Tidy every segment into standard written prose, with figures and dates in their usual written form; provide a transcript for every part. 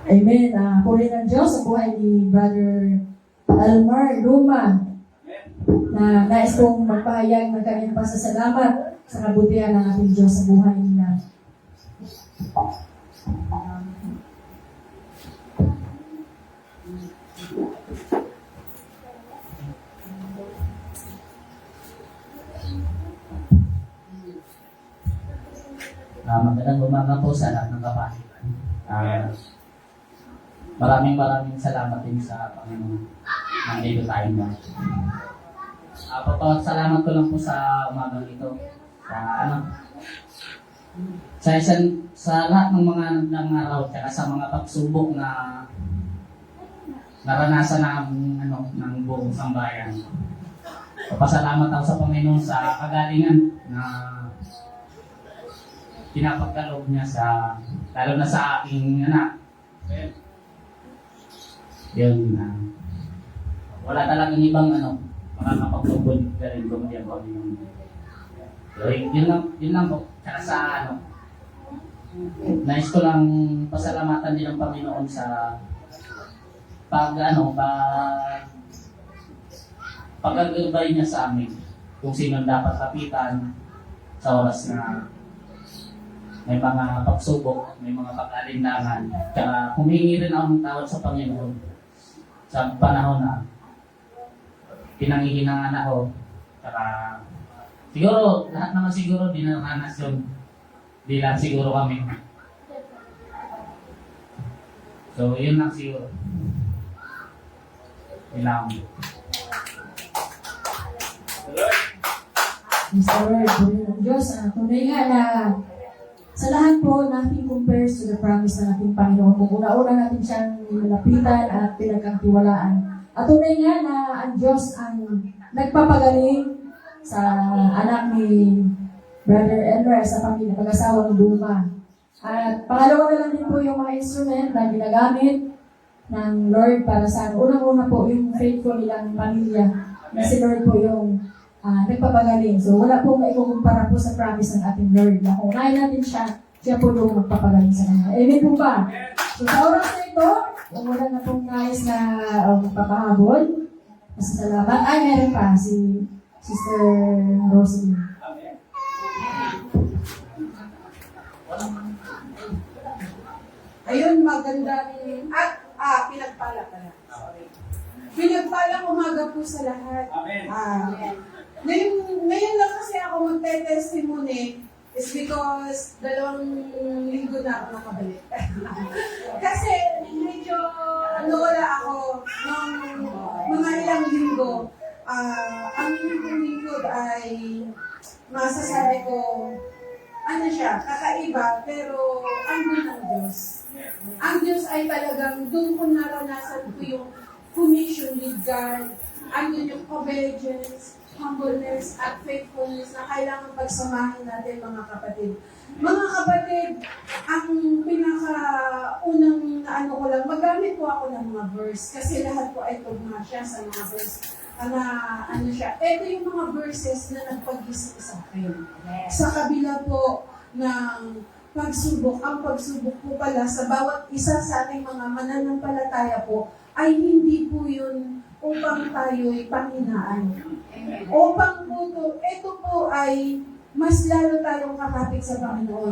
Amen. Puri ng Diyos sa buhay ni Brother Almar Luma na nais kong magpahayag ng kanyang pasasalamat sa kabutihan ng ating Diyos sa buhay nila. Magandang umaga po sa lahat ng kapatiran. Maraming salamat din sa Panginoon. Nandito tayong lahat. Salamat ko lang po sa umagang ito. Sa lahat ng mga nangaraw at sa mga pagsubok na naranasan ng buong sambayan. Papasalamat ako sa Panginoon sa kagalingan na pinapagkaloob niya lalo na sa aking anak. Yun, wala talagang ibang makakapagtubod ka rin kung hindi ang Panginoon. So, yun lang po. Tsaka sa nais ko lang pasalamatan din ang Panginoon sa pag-agabay niya sa amin kung sino dapat kapitan sa oras na may mga pagsubok, may mga pag-alinlangan. Tsaka humingi rin ako ng tawad sa Panginoon sa panahon na pinanghihinangan ako. Tsaka siguro, lahat naman siguro dinaranas yun. Di lang siguro kami. So, yun lang siguro. Yun lang. Mr. Lord, puri ng Diyos. Tunay nga na sa lahat po, nothing compares to the promise ng ating Panginoon. Kung una-una natin siyang nilapitan at pinagkakatiwalaan. At tunay nga na ang Diyos ang nagpapagaling sa anak ni Brother Elmer sa pamilya, pag-asawa ng Duma. At pangalawa na lang din po yung mga instrument na ginagamit ng Lord para sa unang-una po yung faithful nilang pamilya na si Lord po yung nagpapagaling. So, wala pong maikukumpara po sa promise ng ating Lord. Na kung unahin natin siya po yung magpapagaling sa kanya. Amen po ba? So, sa oras na ito, kung wala na pong nais na magpapahabol, masasalamat. Ay, meron pa si Sister Rosie. Ayun, magandang pinagpala pala. Sorry. Pinagpalang umaga po sa lahat. Amen. Ngayon lang kasi ako magte-testimony is because 2 linggo na ako nakabalik. Kasi medyo nawala ako ng mga ilang linggo. Ang lingkod ay masasabi ko, kakaiba, pero andun ang Diyos. Ang Diyos ay talagang doon ko naranasan ko yung connection with God. Andun yung obedience, humbleness, at faithfulness na kailangan pagsamahin natin mga kapatid. Mga kapatid, ang pinaka-unang ko lang, magamit po ako ng mga verse kasi lahat po ay tugma siya sa mga verse. Ito yung mga verses na nagpag-isip sa akin. Sa kabila po ng pagsubok, ang pagsubok po pala sa bawat isa sa ating mga mananampalataya po, ay hindi po yun upang tayo'y panghinaan. Upang po ito po ay mas lalo tayong kakapit sa Panginoon.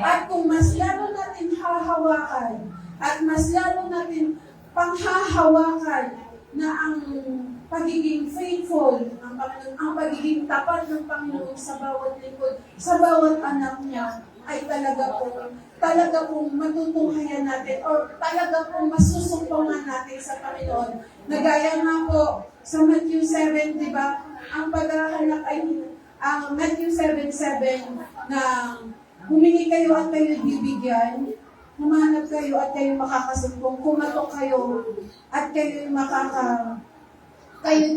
At kung mas lalo natin hahawakan at mas lalo natin panghahawakan na ang pagiging faithful ng Panginoon, ang pagiging tapat ng Panginoon sa bawat lingkod, sa bawat anak niya, ay talaga pong matutunghayan natin or talaga pong masusumpungan natin sa Panginoon. Nagaya nga po sa Matthew 7, di ba? Ang paghahanap ay ang Matthew 7:7 na humingi kayo at kayo bibigyan, humanap kayo at kayo makakasumpong, kumatok kayo at kayo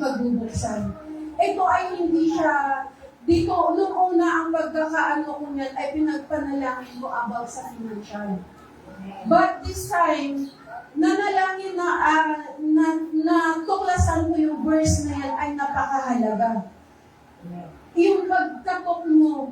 magbubuksan. Ito ay hindi siya dito, nung una ang pagkakaano ko niyan ay pinagpanalangin ko about sa financial. But this time, nanalangin na tuklasan ko yung verse na yan ay napakahalaga. yung pagkatok mo,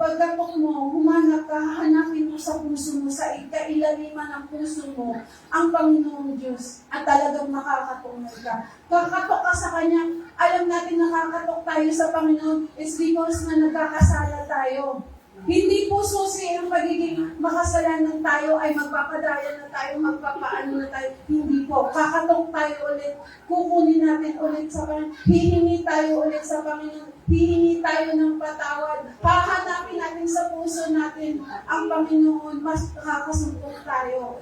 humanap ka, hanapin mo sa puso mo, sa kailaliman ng puso mo, ang Panginoong Diyos, at talagang makakatungan ka. Kakatok ka sa Kanya, alam natin nakakatok tayo sa Panginoon is because na nagkakasala tayo. Hindi po susi ang pagiging makasalanan tayo ay magpapadaya na tayo, magpapaano na tayo. Hindi po. Kakatok tayo ulit. Kukunin natin ulit sa Panginoon. Hihingi tayo ulit sa Panginoon. Hihingi tayo ng patawad. Hahanapin natin sa puso natin ang Panginoon. Mas kakasumpong tayo.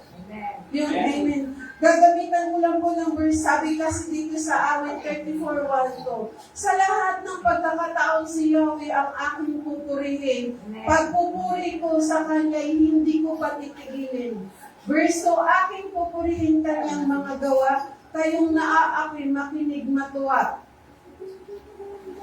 Yun, amen. Gagamitan ko lang po ng verse, sabi kasi dito sa awit 34:1 sa lahat ng pagkakataon si Yahweh ang aking pupurihin. Pagpupuri ko sa Kanya, hindi ko patitigilin. Verse 2, aking pupurihin Kanyang mga gawa, kayong naaapi makinig matuwa.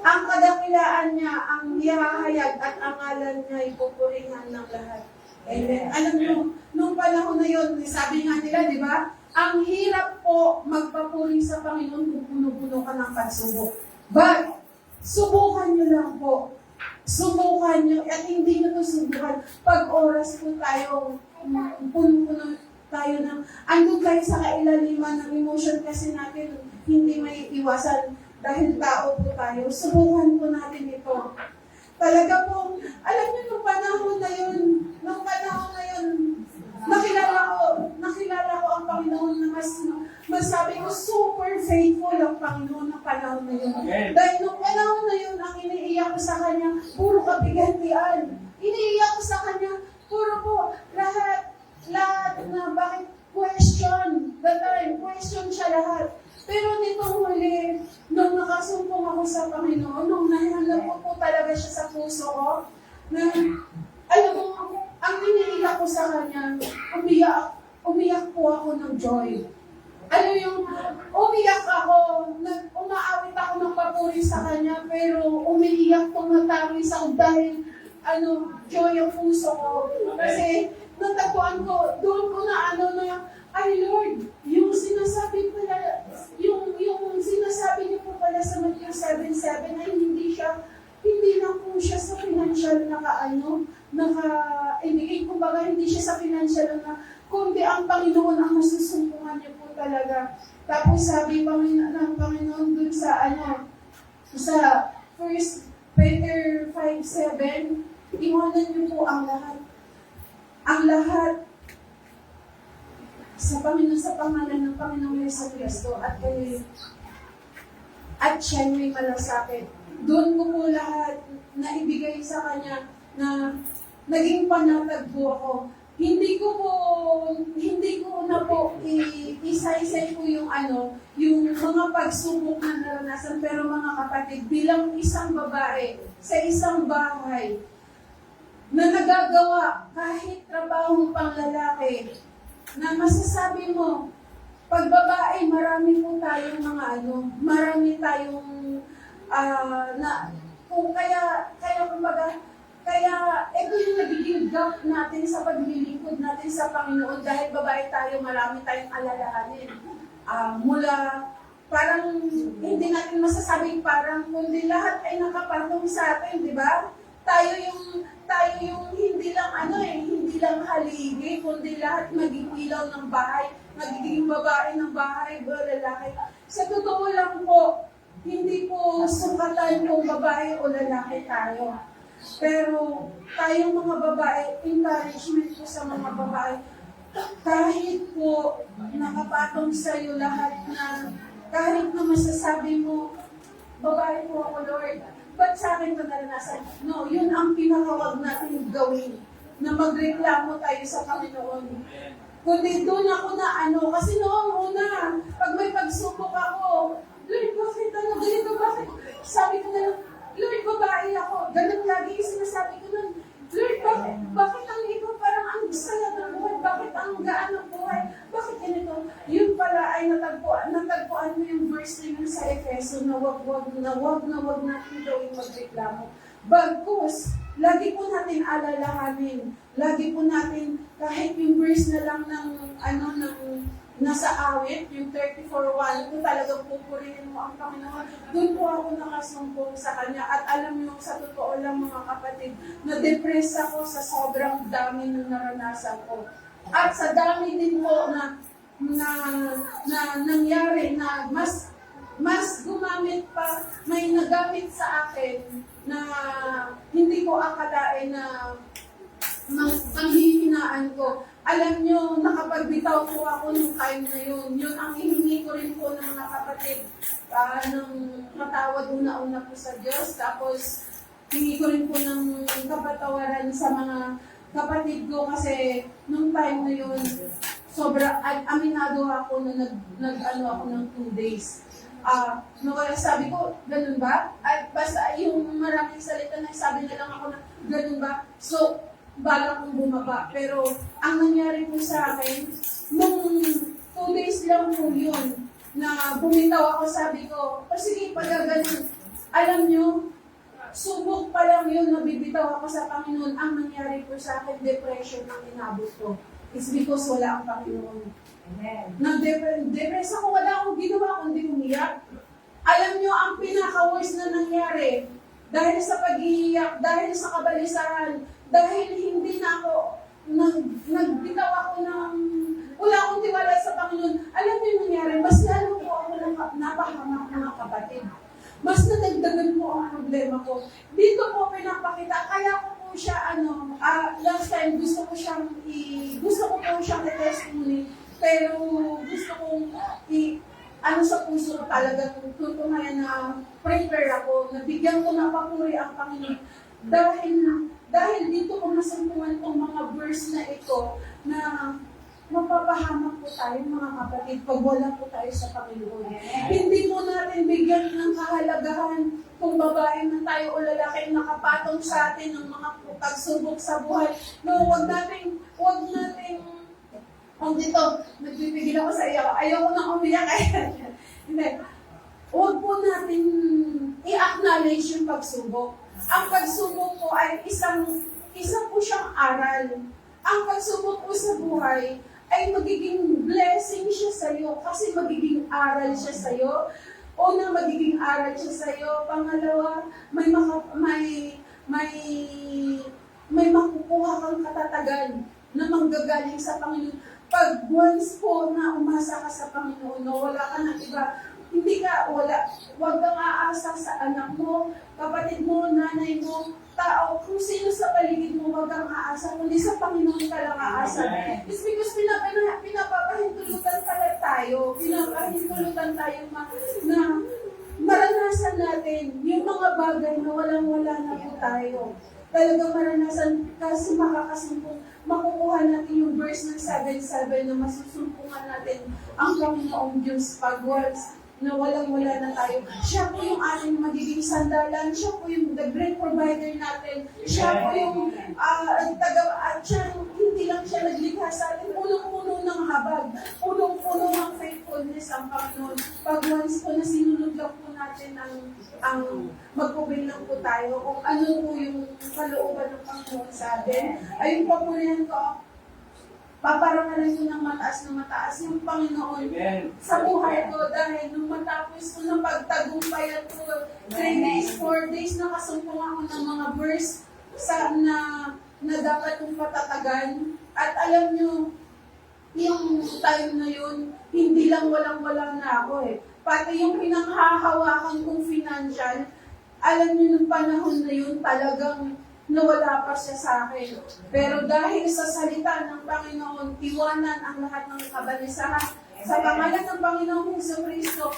Ang kadakilaan niya, ang ihahayag at ang ngalan niya ay pupurihan ng lahat. Amen. Alam mo, nung panahon na yun, sabi nga nila, di ba? Ang hirap po magpapuri sa Panginoon kung puno-puno ka ng pagsubok. But, subukan nyo lang po. Subukan nyo, at hindi nyo ito subukan. Pag oras po tayo, puno-puno tayo ng, andun tayo sa kailaliman ng emotion kasi natin, hindi may iwasan dahil tao po tayo. Subukan po natin ito. Talaga po, alam niyo nung panahon na yun, nakilala ko ang Panginoon na mas sabi ko, super faithful ang Panginoon ng panahon na yun. Dahil nung panahon na yun, ang iniiyak ko sa Kanya, puro kapigantian. Iniiyak ko sa Kanya, puro po, lahat na bakit question, question siya lahat. Pero nitong huli, nung nakasumpong ako sa Panginoon, nung nahanap ko po talaga siya sa puso ko, na, alam mo, ang iniiyak ko sa Kanya, umiyak po ako ng joy. Ano yung, umiyak ako, umaawit ako ng papuri sa Kanya, pero umiiyak, tumatawis ako dahil, joy ang puso ko. Kasi, natagpuan ko, doon ko na, ay Lord, yung sinasabi niyo po pala sa Matthew 7:7 ay hindi lang po siya sa financial ibigay, kumbaga hindi siya sa financial kundi ang Panginoon ang masusumpungan niyo po talaga. Tapos sabi ng Panginoon dun sa 1 Peter 5:7, iwanan niyo po ang lahat. Ang lahat sa Panginoon, sa pangalan ng Panginoong Jesucristo at siya may malasakit. Doon ko po lahat na ibigay sa Kanya na naging panatag po ako. Hindi ko na po isa-isay po yung mga pagsubok na naranasan. Pero mga kapatid, bilang isang babae sa isang bahay na nagagawa kahit trabaho pang lalaki, na masasabi mo, pag babae, marami po tayong marami tayong, kaya ito yung nagiging gap natin sa paglilingkod natin sa Panginoon dahil babae tayo, marami tayong alalahanin. Parang, hindi natin masasabing parang, kundi lahat ay nakapatong sa atin, di ba? Tayo yung hindi lang haligi, kundi lahat maging ilaw ng bahay, magiging babae ng bahay, lalaki. Sa totoo lang po, hindi po sukatan kung babae o lalaki tayo. Pero tayong mga babae, encouragement po sa mga babae, kahit po nakapatong sa iyo lahat na, kahit na masasabi mo, babae po ako, Lord, ba't sa akin ito naranasan? No, yun ang pinakawag natin gawin, na magreklamo tayo sa Panginoon. Kundi doon ako kasi noong una, pag may pagsubok ako, Lord, bakit ganito, bakit? Sabi ko na lang, Lord, babae ako. Ganun lagi yung sinasabi ko nun, Lord, bakit ang iba parang ang saya ng buhay? Bakit ang gaan ng buhay? Bakit ganito? Yun pala ay natagpuan mo yung verse na yun sa Efeso na wag natin gawing magreklamo. Bagkus, lagi po natin alalahanin. Lagi po natin, kahit yung verse na lang nasa awit, yung 34:1, kung talagang pupurihin mo ang Panginoon, doon po ako nakasumpong sa Kanya. At alam niyo, sa totoo lang mga kapatid, na-depress ako sa sobrang dami ng naranasan ko. At sa dami din po na nangyari na mas gumamit pa, may nagamit sa akin na hindi ko akalain na panghihinaan ko. Alam nyo, nakapagbitaw po ako nung time na yun. Yun ang hihingi ko rin po ng mga kapatid ng matawad una-una po sa Diyos. Tapos, hingi ko rin po ng kapatawaran sa mga kapatid ko kasi nung time na yun, aminado ako na nag-ano ako ng 2 days. Kaya sabi ko, ganun ba? At basta yung maraming salita na sabi na lang ako na, ganun ba? So, balak kong bumaba. Pero, ang nangyari po sa akin, nung 2 days lang po yun, na bumitaw ako, sabi ko, sige, pagagaling. Alam nyo, subok pa lang yun, nabibitaw ako sa Panginoon. Ang nangyari po sa akin, depression ang inabot ko. It's because wala ang Panginoon. Nag-depress ako, wala akong ginawa, kundi umiyak. Alam nyo, ang pinaka-worst na nangyari, dahil sa pag-iiyak, dahil sa kabalisahan, dahil hindi na ako, nagbitaw ako ng, wala akong tiwala sa Panginoon. Alam niyo yung nangyari, mas lalo po ako napahamak mga kapatid. Mas nadagdagan po ang problema ko. Dito po pinapakita, kaya ko po siya, last time gusto ko po siyang i-testimony, pero gusto kong sa puso ko talagang tutunayan na prepare ako, nabigyan ko na papuri ang Panginoon. Dahil dito ko nasampungan itong mga verse na ito na mapapahamak po tayo mga kapatid pag wala po tayo sa Panginoon. Hindi mo natin bigyan ng kahalagahan kung babae man tayo o lalaki nakapatong sa atin ng mga pagsubok sa buhay. No, wag nating dito, nagbibigil ako sa iyo. Ayaw ko nang umiyak. Hindi. Huwag po natin i-acknowledge yung pagsubok. Ang pagsubok po ay isa po siyang aral. Ang pagsubok po sa buhay ay magiging blessing siya sa iyo kasi magiging aral siya sa iyo. Una, magiging aral siya sa iyo. Pangalawa, may makukuha kang katatagan na manggagaling sa Panginoon. Pag once po na umasa ka sa Panginoon, wala ka ng iba, huwag kang aasa sa anak mo, kapatid mo, nanay mo, tao, kung sino sa paligid mo, huwag kang aasa, kundi sa Panginoon ka lang aasa. It's because pinapahintulutan tayo na maranasan natin yung mga bagay na walang-wala na po tayo. Talagang maranasan kasi makakasumpong, makukuha natin yung verse ng 7:7 na masusumpungan natin ang Panginoong Diyos pag once na walang-wala na tayo. Siya po yung ating magiging sandalan. Siya po yung the great provider natin. Siya po yung at siya, hindi lang siya naglikha sa atin. Punong-puno ng habag. Punong-puno ng faithfulness ang Panginoon. Pag once po na sinunod lang po natin ang magpupil lang po tayo kung ano po yung kalooban ng Panginoon sa atin. Ayun pa po rin ko, paparangalan ko ng mataas yung Panginoon sa buhay ko dahil nung matapos ko ng pagtagumpayan ko 3 days, 4 days nakasumpong ako ng mga verse na dapat kong patatagan. At alam nyo, yung time na yun, hindi lang walang-wala na ako Pati yung pinanghahawakan kong financial, alam nyo nung panahon na yun, talagang nawala pa siya sa akin. Pero dahil sa salita ng Panginoon, iwanan ang lahat ng kabalisahan. Sa pangalan ng Panginoong Jesucristo,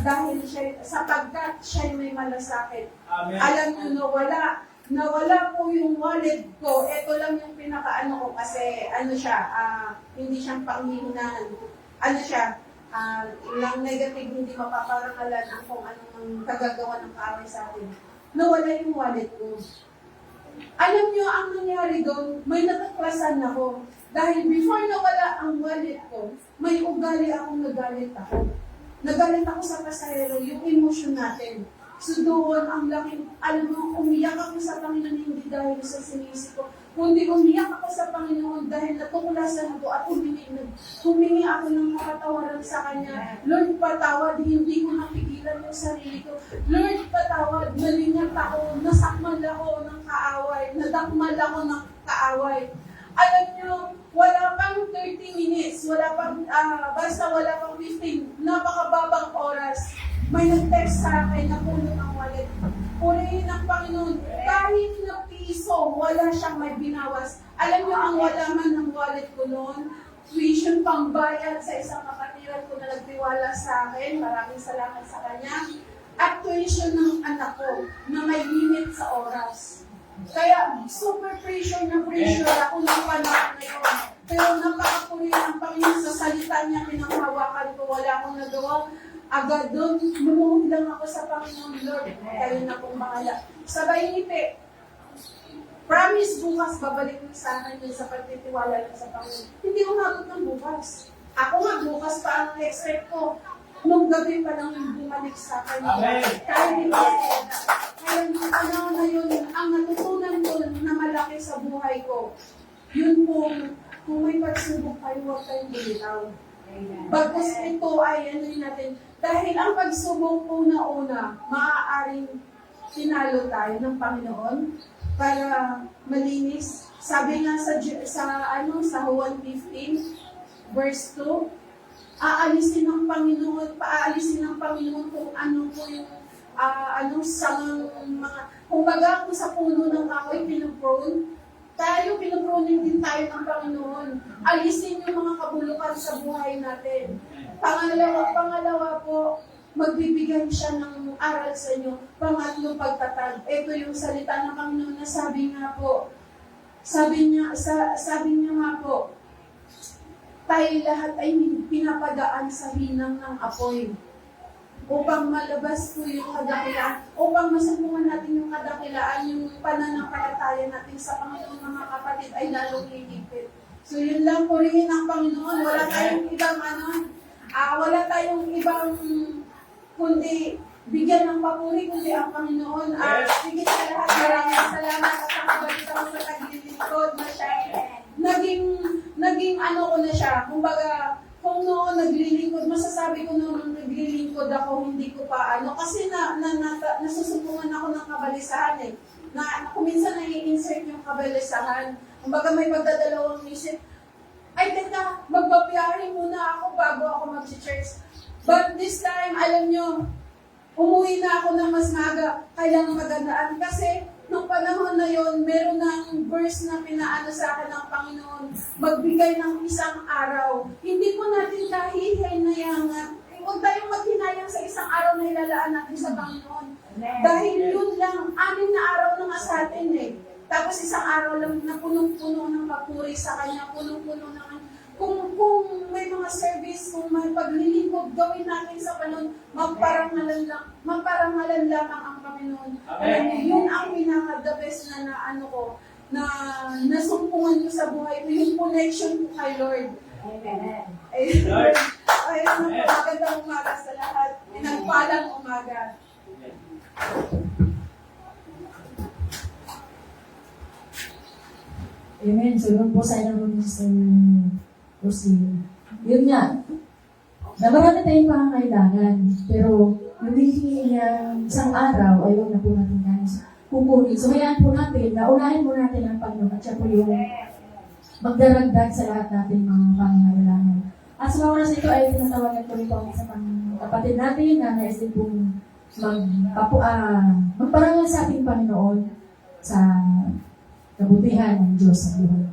dahil sapagkat siya'y may malasakit. Amen. Alam nyo, nawala po yung wallet ko. Ito lang yung pinakaano ko kasi hindi siyang panghihinaan. Lang negative, hindi mapaparangalan ang kung anong kagagawa ng kaaway sa atin. Nawala yung wallet ko. Alam nyo, ang nangyari doon, may nataklasan ako. Dahil before nawala ang wallet ko, may ugali akong nagalit ako. Nagalit ako sa pasahero, yung emotion natin. So doon, ang laking, umiyak ako sa Panginoon hindi dahil sa sinisi ko, kundi umiyak ako sa Panginoon dahil natuklasan ako at humingi ako ng kapatawaran sa Kanya. Lord, patawad, hindi ko napigilan yung sarili ko. Lord, patawad, nalingat ako, nasakmal ako ng kaaway, nadakmal ako ng kaaway. Alam nyo, wala pang 30 minutes, basta wala pang 15, napakababang oras. May nag-text sa akin na puno ng wallet. Purihin ng Panginoon, kahit na piso, wala siyang may binawas. Alam nyo, ang wala man ng wallet ko noon, tuition pangbayad sa isang kapatiran ko na nagtiwala sa akin, maraming salamat sa kanya, at tuition ng anak ko na may limit sa oras. Kaya super pressure ako ng panahon na yun. Pero napakapuri ng Panginoon sa salita niya, pinanghawakan ko, wala akong nagawa. Agad doon, lumuhod lang ako sa Panginoon, Lord, kayo na pong bahala. Sabay ngiti, promise bukas, babalik mo sa akin yun sa pagtitiwala lang sa Panginoon. Hindi umabot ng bukas. Ako nga, bukas pa ang expect ko. Nung gabi pa lang yung bumalik sa akin. Kaya hindi ko kaya nung panahon na yun, ang natutunan ko na malaki sa buhay ko, yun po, kung may pagsubok kayo, huwag kayong bumitaw. Bagkus ito ay ano natin, dahil ang pagsubok una-una, maaaring tinalo tayo ng Panginoon para malinis. Sabi nga sa Juan 15, verse 2, paalisin ng Panginoon kung ano po yung kumbaga kung sa puno ng kahoy pinuprone, pinuproning din tayo ng Panginoon. Alisin yung mga kabulukan sa buhay natin. Pangalawa po, magbibigay siya ng aral sa inyo. Pangatlo, pagtatag. Ito yung salita ng Panginoon na sabi niya nga po, tayo lahat ay pinapadaan sa hinang ng apoy upang malabas po yung kadakilaan, upang masumpungan natin yung kadakilaan, yung pananampalataya natin sa Panginoon, mga kapatid, ay lalong higit. So yun lang, purihin ang Panginoon. Wala tayong ibang kundi bigyan ng papuri kundi ang Panginoon. Higit sa lahat, maraming salamat at ang kabalita mo sa taglilingkod na siya. Naging ano ko na siya. Kumbaga, kung noon naglilingkod, masasabi ko noon naglilingkod ako, hindi ko pa kasi nasusumpungan ako ng kabalisahan eh. Kung minsan nai-insert yung kabalisahan, kumbaga may pagdadalawang isip, ay teka, magbabiyahe muna ako bago ako mag-church. But this time, alam nyo, umuwi na ako ng mas maga, kailangan magandaan. Kasi, nung panahon na yon, meron ng verse na pinaano sa akin ng Panginoon, magbigay ng isang araw. Hindi po natin kahihinayangan. Huwag tayong maghinayang sa isang araw na ilalaan natin sa Panginoon. Dahil yun lang, 6 na araw na nga sa atin eh. Tapos isang araw lang na punong-puno ng papuri sa Kanya, punong-puno ng kung may mga service, kung may paglilingkod, gawin natin sa Panginoon, magparangalan lamang ang Panginoon. Yun ang pinaka-the best na nasumpungan ko sa buhay ko, yung connection ko kay Lord. Amen. Ayun na po, magandang umaga sa lahat. Pinagpalang umaga. Amen. So, yun po sa ilang Lucy. Yun nga, na marami tayong pangangailangan, pero yung hihingi niya isang araw, ay huwag na po natin kukunin. So, hayaan po natin, naunahin po natin ang Panginoon at siya po yung magdaragdag sa lahat natin mga pangangailangan. At sa mga oras ito ay tinatawagan ko rin po ang isa pang kapatid natin na nais din pong magparangal sa ating Panginoon sa kabutihan ng Diyos sa buhay.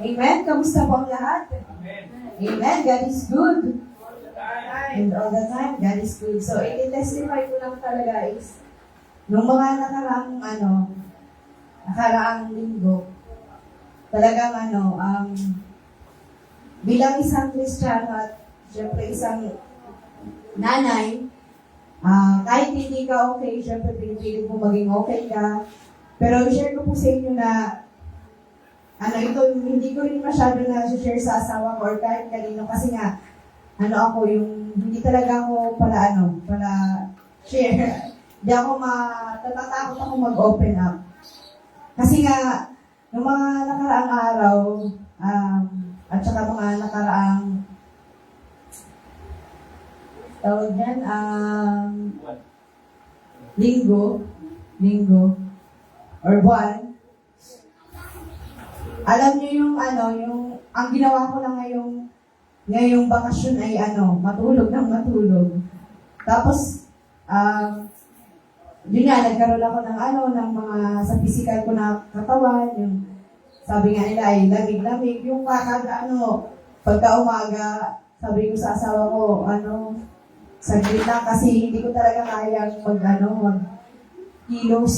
Amen. Kamusta po ang lahat? Amen. God is good. And all the time, God is good. So, i-testify ko lang talaga is, nung mga nakaraang linggo, talagang bilang isang Kristiyano at syempre isang nanay, kahit hindi ka okay, syempre pinipilit mo maging okay ka. Pero share ko po sa inyo na ito, hindi ko rin masyado na share sa asawa ko or kahit kanino kasi nga, hindi talaga ako pala share. Hindi ako natatakot ako mag-open up. Kasi nga, Noong mga nakaraang araw, at saka mga nakaraang tawag yan, linggo, or buwan, alam niyo yung ang ginawa ko lang ngayong bakasyon ay matulog ng matulog. Tapos, yun nga, nagkaroon ako ng mga sa physical ko na katawan, yung sabi nga nila ay lamig-lamig, yung pagka umaga, sabi ko sa asawa ko, saglit lang kasi hindi ko talaga kayang mag-kilos.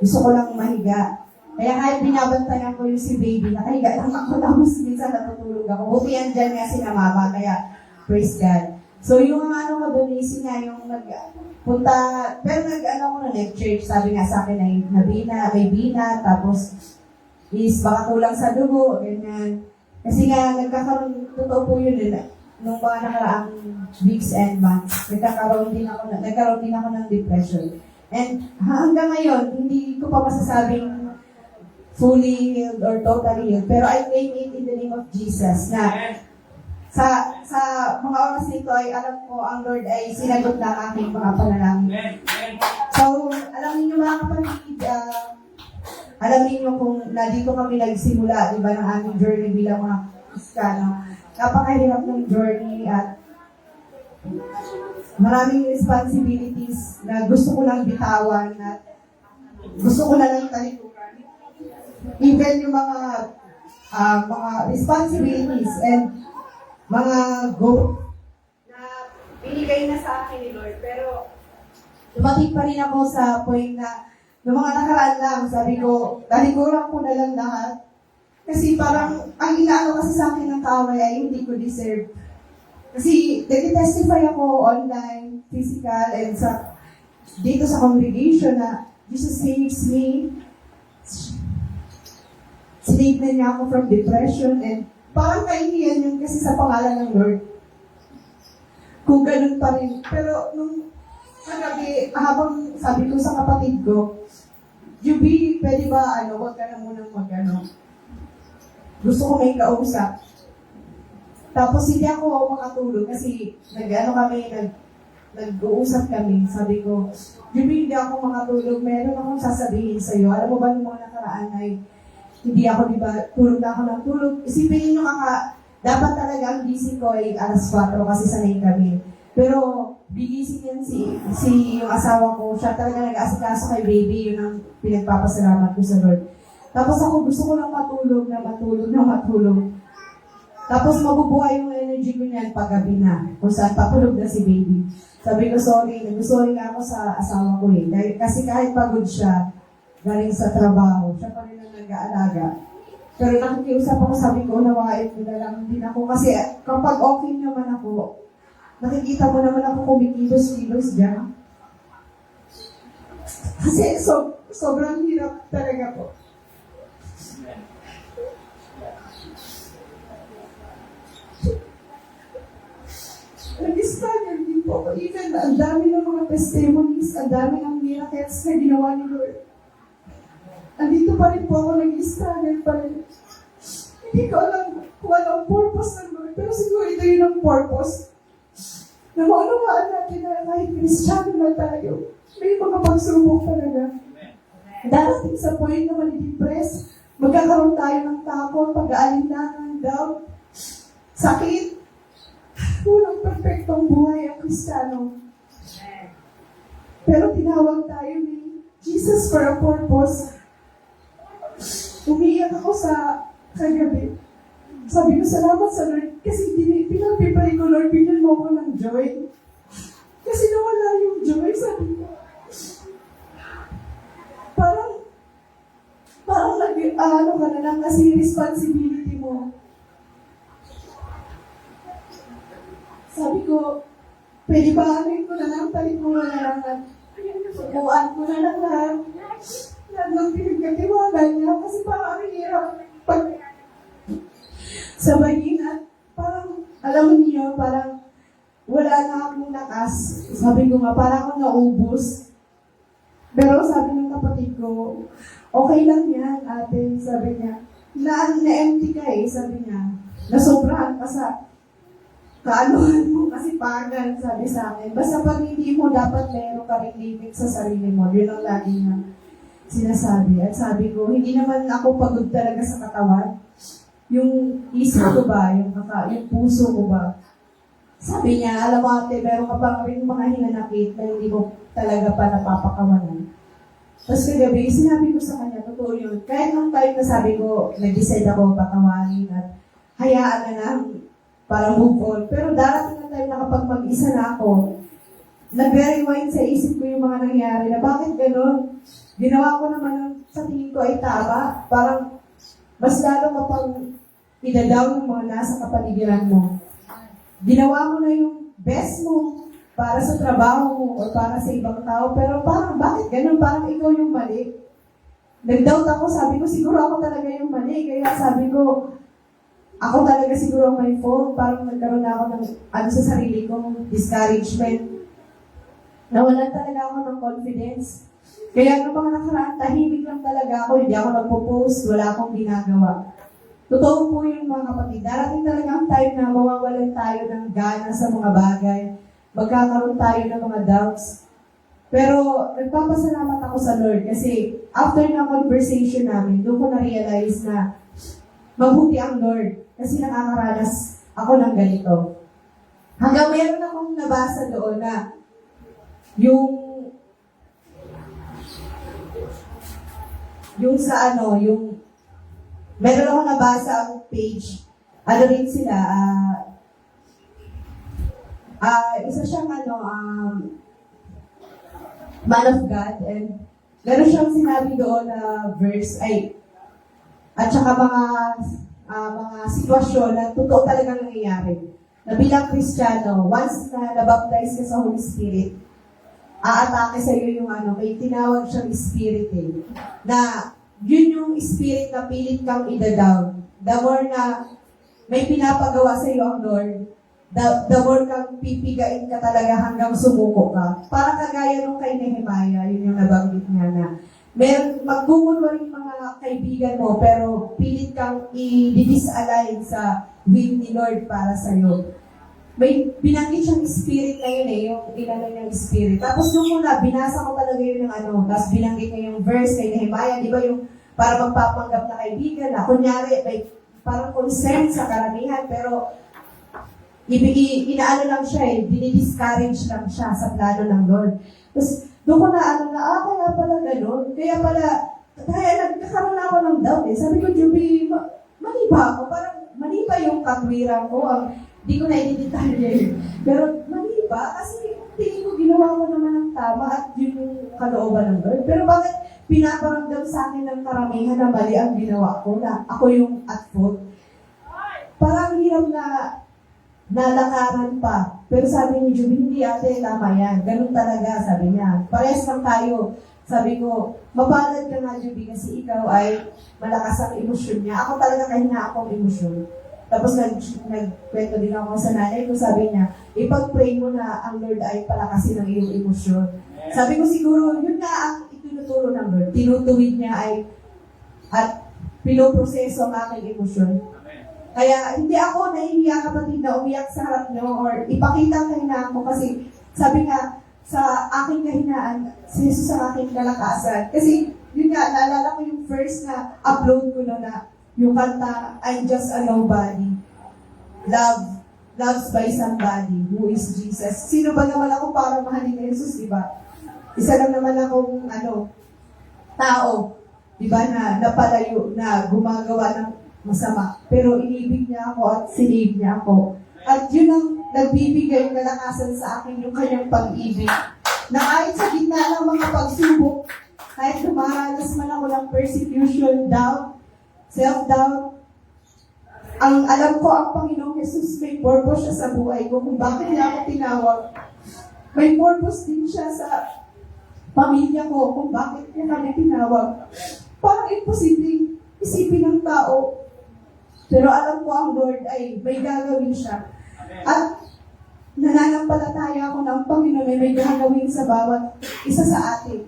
Gusto ko lang mahiga. Kaya kahit binabantayan ko yung si baby, nakahiga lang ako, tapos minsan natutulog ako. Buti yan dyan nga si na mama, kaya praise God. So yung donation nga, yung nagpunta, pero ko na nag-church, sabi nga sa akin ay may bina, tapos is baka kulang sa dugo, ganyan. Kasi nga, totoo po yun nung mga nakaraang weeks and months, nagkaroon din ako ng depression. And hanggang ngayon, hindi ko pa masasabing fully healed or totally healed, pero I claim it in the name of Jesus na sa mga oras nito ay alam ko ang Lord ay sinagot na ang aking mga panalangin. So, alam niyo mga kapatid, alam niyo kung na dito kami nagsimula, di ba, ng aming journey bilang mga Kristiyano. Napakahirap ng journey at maraming responsibilities na gusto ko lang bitawan at gusto ko na lang talikuran. Even yung mga responsibilities and mga goals na binigay na sa akin ni Lord. Pero dumating pa rin ako sa point na noong mga nakaraan lang, sabi ko, talikuran ko na lang lahat. Kasi parang ang inaano kasi sa akin ng kaaway ay hindi ko deserve. Kasi nag-testify ako online, physical, and dito sa congregation na Jesus saves me. Sinave na niya ako from depression and parang kainiyan yun kasi sa pangalan ng Lord. Kung ganun pa rin. Pero nung kagabi, habang sabi ko sa kapatid ko, Juby, pwede ba, huwag ka na munang gusto ko may kausap. Tapos hindi ako makatulog kasi nag-uusap kami. Sabi ko, Juby, hindi ako makatulog. Meron akong sasabihin sa'yo. Alam mo ba nung mga nakaraan ay hindi ako, di ba, tulog na ako ng tulog. Isipin nyo dapat talaga ang gising ko ay alas 4 kasi sanay kami. Pero, bigising yan si yung asawa ko. Siya talaga nag-asikaso kay baby. Yun ang pinagpapasalamat ko sa Lord. Tapos ako gusto ko lang matulog. Tapos mabubuhay yung energy ko niyan paggabi na. Kung saan patulog na si baby. Sabi ko, sorry nga ako sa asawa ko eh. Kasi kahit pagod siya, galing sa trabaho, siya pa rin ang nag-aalaga. Pero nakikiusap ako, sabi ko, nawain ko na lang din ako. Kasi kapag okay naman ako, nakikita mo naman ako kumikilos-kilos dyan. Kasi sobrang hirap talaga po. Nag-struggle din po ako. Even ang dami ng mga testimonies, ang dami ng miracles na ginawa ni Lord. Andito pa rin po ako, nag-struggle pa rin. Hindi ko alam kung ano ang purpose ng Lord, pero siguro ito yun ang purpose. Na maunawaan natin na kahit Kristiyano na tayo, may mga pagsubok talaga. Darating sa point na malidepress, magkakaroon tayo ng takot, pag-aalinlangan, doubt, sakit. Walang perfectong buhay ang Kristiyano. Pero tinawag tayo ni Jesus for a purpose. Umiiyak ako sa kagabi. Sabi ko, salamat sa Lord. Kasi pinagpipray ko, Lord, bigyan mo ako ng joy. Kasi nawala yung joy, sabi ko. Parang ka na lang kasi responsibility mo. Sabi ko, pwede ba ko na lang, talit mo na lang at upuan ko na lang lahat. Lahat ng pinagkatiwala niya kasi parang ang hirap pag sabayin at parang, alam niyo, parang wala na akong lakas. Sabi ko nga, parang akong naubos. Pero sabi ng kapatid ko, okay lang yan, ate. Sabi niya, na-empty ka eh, sabi niya. Nasobrahan ka sa kaanuhan mo kasi pagan, sabi sa akin. Basta pag hindi mo, dapat meron ka rin limit sa sarili mo. Yun ang lagi niya sinasabi. At sabi ko, hindi naman ako pagod talaga sa katawan. Yung isip ko ba, yung puso ko ba. Sabi niya, alam mo ate, meron ka pa rin mga hinanakit na hindi mo talaga pa napapakawalan. Tapos kagabi, sinabi ko sa kanya, totoo yun. Kahit nung time na sabi ko, nag-decide ako patawarin at hayaan na lang para move on. Pero darating na time na kapag mag-isa na ako, nag-rewind sa isip ko yung mga nangyari na bakit ganun? Ginawa ko naman ang sa tingin ko ay tama. Parang mas lalo kapag ida-down yung mga nasa kapaligiran mo. Ginawa mo na yung best mo para sa trabaho mo o para sa ibang tao, pero parang bakit ganun? Parang ikaw yung mali. Nag-doubt ako, sabi ko siguro ako talaga yung mali. Kaya sabi ko, ako talaga siguro ang may fault. Parang nagkaroon na ako ng sa sarili ko, discouragement. Nawalan talaga ako ng confidence. Kaya nung mga nakaraan, tahimik lang talaga ako. Hindi ako nagpo-post, wala akong ginagawa. Totoo po yung mga kapatid. Darating talaga ang time na mawawalan tayo ng gana sa mga bagay. Magkakaroon tayo ng mga doubts. Pero nagpapasalamat ako sa Lord kasi after ng conversation namin, doon ko na-realize na mabuti ang Lord kasi nakakaranas ako ng ganito. Hanggang meron akong nabasa doon na yung sa yung meron akong nabasa ang page, rin sila, isa siyang man of God, and meron siyang sinabi doon na verse, at saka mga sitwasyon na totoo talagang nangyayari. Na bilang Kristiyano, once na nabaptize ka sa Holy Spirit, aatake sa iyo yung may tinawag siyang spirit na yun yung spirit na pilit kang ida-down. The more na may pinapagawa sa iyo ang Lord, the more kang pipigain ka talaga hanggang sumuko ka. Para kagaya nung kay Nehemiah, yun yung nabanggit niya na magkukunwari yung mga kaibigan mo, pero pilit kang i-disalign sa will ni Lord para sa iyo. May binanggit siyang spirit na yun yung inano niyang spirit. Tapos nung muna, binasa ko talaga yun ng tapos binanggit niya yung verse kay Nehemiah, di ba yung para magpapanggap na kaibigan na, kunyari, may parang consent sa karamihan, pero inaano lang siya dinidiscourage lang siya sa plano ng Lord. Tapos doon ko na kaya pala gano'n, kaya nagkakaroon ako ng doubt Sabi ko, Juby, mali ba ako? Parang mali ba yung katwiran ko? Hindi ko na i-detalya Pero mali ba? Kasi tingin ko ginawa ko naman ng tama at yun yung kalooban ng Lord. Pero bakit pinaparamdam sa akin ng karamihan na mali ang ginawa ko, na ako yung at fault? Parang hirap na nalakaran pa. Pero sabi ni Juby, hindi ate, tama yan. Ganun talaga, sabi niya. Parehas lang tayo. Sabi ko, mapalad ka nga, Juby, kasi ikaw ay malakas ang emosyon niya. Ako talaga kahina akong emosyon. Tapos nagkwento din ako sa nanay ko, sabi niya, ipag-pray mo na ang Lord ay palakasin ng iyong emosyon. Sabi ko siguro, yun nga ang itinuturo ng Lord. Tinutuwid niya at pinoproseso ang aking emosyon. Kaya hindi ako nahihiya kapatid na umiyak sa harap niyo or ipakita ang kahinaan ko kasi sabi nga, sa aking kahinaan, si Jesus ang aking kalakasan. Kasi yun nga, naalala ko yung first na upload ko na yung kanta, I'm just a nobody. Loves by somebody who is Jesus. Sino ba naman ako para mahalin ni Jesus, di ba? Isa lang naman akong tao, di ba, na napalayo, na gumagawa ng masama. Pero inibig niya ako at sinave niya ako. At yun ang nagbibigay ng kalakasan sa akin, yung kanyang pag-ibig. Na kahit sa gitna ng mga pagsubok, kahit dumaranas man ako ng persecution, doubt, self-doubt, ang alam ko ang Panginoong Jesus may purpose siya sa buhay ko kung bakit niya ako tinawag. May purpose din siya sa pamilya ko kung bakit niya kami tinawag. Parang imposible isipin ng tao. Pero alam ko ang Lord ay may gagawin siya. At nananampalataya ako ng Panginoon ay may gagawin sa bawat isa sa atin.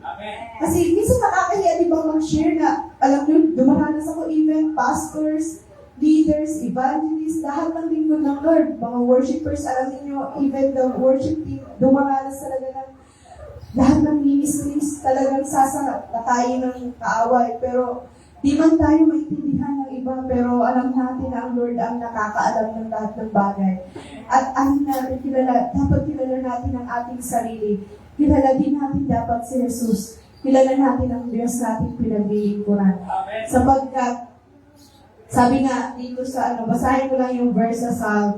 Kasi minsan nakakahiya, di ba, mag-share na, alam nyo, dumaranas ako even pastors, leaders, evangelists, lahat ng lingkod ng Lord, mga worshipers, alam niyo, even the worship team, dumaranas talaga ng lahat ng ministries, talagang sasakatayin ng kaaway. Pero di man tayo maintindihan ng iba, pero alam natin na ang Lord ang nakakaalam ng lahat ng bagay. At amin natin, dapat kilala natin ang ating sarili. Kilala din natin dapat si Jesus. Kilala natin ang Diyos natin pinaglilingkuran. Sapagkat, sabi nga dito sa basahin ko lang yung verse sa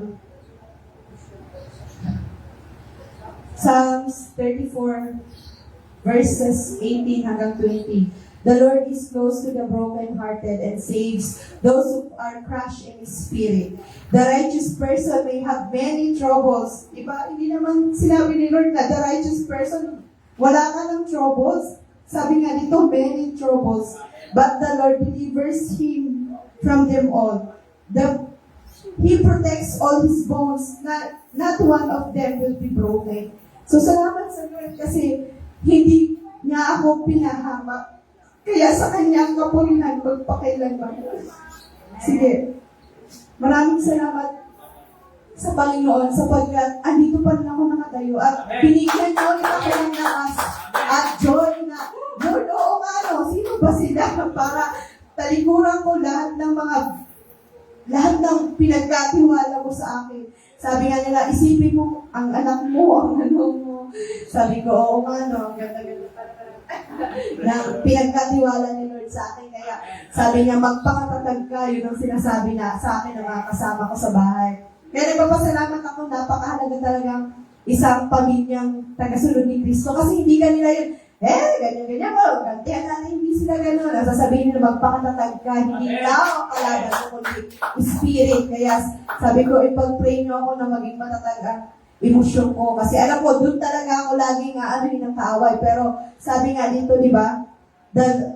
Psalms 34, verses 18 hanggang 20. The Lord is close to the brokenhearted and saves those who are crushed in spirit. The righteous person may have many troubles. Diba? Hindi naman sinabi ni Lord na the righteous person, wala ka ng troubles. Sabi nga dito, many troubles. But the Lord delivers him from them all. He protects all his bones. Not one of them will be broken. So salamat sa Lord kasi hindi niya ako pinahamak. Kaya sa kanyang kapurihan magpakailanman. Sige. Maraming salamat sa Panginoon sapagkat andito pa rin ako nakatayo at binigyan niyo ulit ako ng lakas at joy na, Lord, oo nga no, sino ba sila para talikuran ko lahat ng pinagkatiwala mo sa akin. Sabi nga nila, isipin mo ang anak mo, ang ano mo. Sabi ko, oo nga no, ang ganda-ganda na pinagkatiwala ni Lord sa akin. Kaya sabi niya, magpakatatag ka, yun ang sinasabi na sa akin ng mga kasama ko sa bahay. Kaya nagpapasalamat ako, napakahalaga talagang isang pamilyang tagasunod ni Kristo. Kasi hindi kanila yun, ganyan-ganyan mo, gantihan natin, hindi sila gano'n. Nasasabihin nila, magpakatatag ka, hindi tao ang kalaban mo, kundi spirit. Kaya sabi ko, ipag-pray niyo ako na maging matatag ang emosyon ko. Kasi alam ko, doon talaga ako laging ng kaaway. Pero sabi nga dito, di ba, the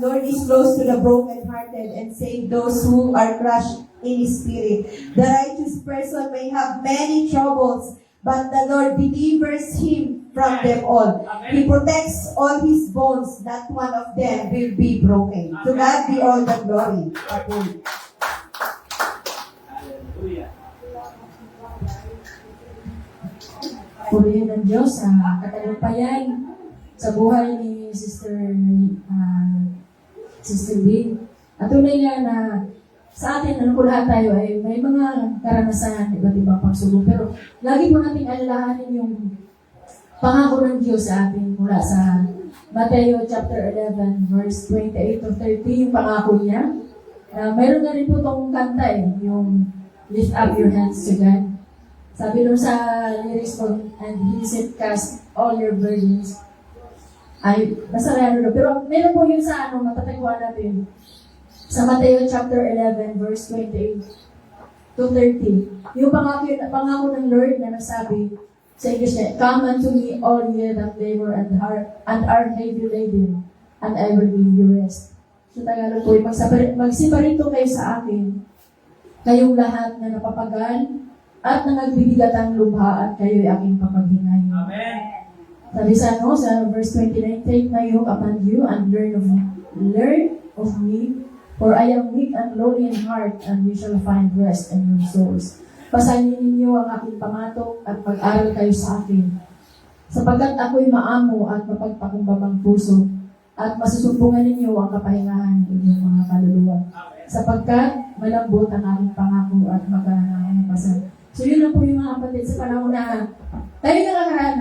Lord is close to the brokenhearted and save those who are crushed in spirit. The righteous person may have many troubles, but the Lord delivers him from them all. He protects all his bones, not one of them will be broken. To God be all the glory. Amen. Purihin ng Diyos sa katagumpayan sa buhay ni Sister Lynn. At tunay nga na sa atin, ano po lahat tayo ay may mga karanasan, iba't ibang pagsubok. Pero lagi po natin alalahanin yung pangako ng Diyos sa atin mula sa Mateo chapter 11, verse 28 to 30, yung pangako niya. Mayroon na rin po itong kanta yung Lift Up Your Hands to God. Sabi doon sa lyrics ko, and He said, cast all your burdens. Ay, nasa raro doon. Pero meron po yun sa matatagpuan natin. Sa Mateo chapter 11, verse 28 to 30. Yung pangako ng Lord na nagsabi sa English niya, come unto me all ye that labor and are heavy laden, and I will give you rest. So Tagalog po, magsiparito kayo sa akin, kayong lahat na napapagal, at na nagbibigat ang lubha at kayo'y aking papaghingayin. Amen. Sabi sa verse 29, take my yoke upon you and learn of me, for I am weak and lowly in heart, and you shall find rest in your souls. Pasanin ninyo ang aking pamatok at pag-aral kayo sa akin, sapagkat ako'y maamo at mapagpakumbabang puso, at masusumbungan ninyo ang kapahingahan ng inyong mga kaluluwa. Sapagkat malambot ang aking pangako at magana ang pasal. So yun na po yung mga kapatid sa panahon na tayo nakakaranas